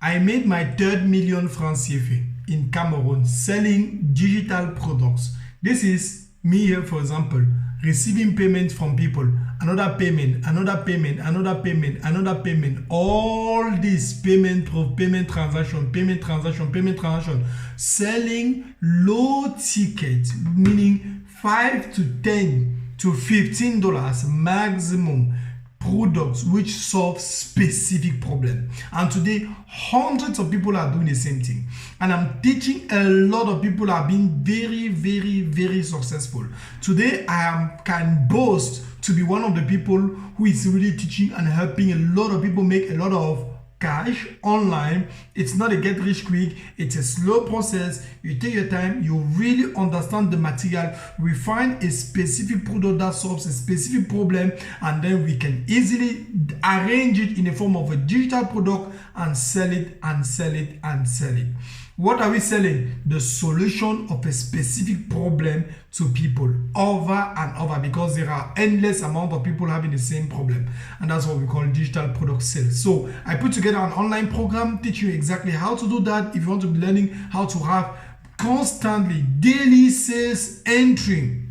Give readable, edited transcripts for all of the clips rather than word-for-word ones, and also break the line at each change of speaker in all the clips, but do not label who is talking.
I made my 3rd million francs CFA in Cameroon selling digital products. This is me here, for example, receiving payments from people, another payment, another payment, another payment, another payment, all this payment transaction, selling low ticket, meaning $5 to $10 to $15 maximum products which solve specific problem. And today hundreds of people are doing the same thing, and I'm teaching a lot of people are being very successful. Today I can boast to be one of the people who is really teaching and helping a lot of people make a lot of cash online. It's not a get rich quick, it's a slow process. You take your time, you really understand the material, we find a specific product that solves a specific problem, and then we can easily arrange it in the form of a digital product and sell it and sell it and sell it. What are we selling? The solution of a specific problem to people over and over, because there are endless amount of people having the same problem, and that's what we call digital product sales. So I put together an online program teaching you exactly how to do that. If you want to be learning how to have constantly daily sales entry,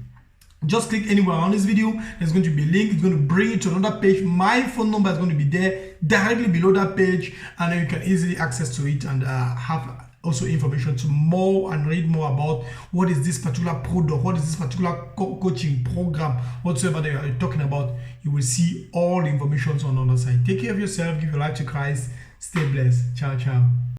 just click anywhere on this video. There's going to be a link. It's going to bring you to another page. My phone number is going to be there directly below that page, and then you can easily access to it and have also information to more and read more about what is this particular product, what is this particular coaching program, whatsoever they are talking about. You will see all the information on the other side. Take care of yourself, give your life to Christ, stay blessed. Ciao.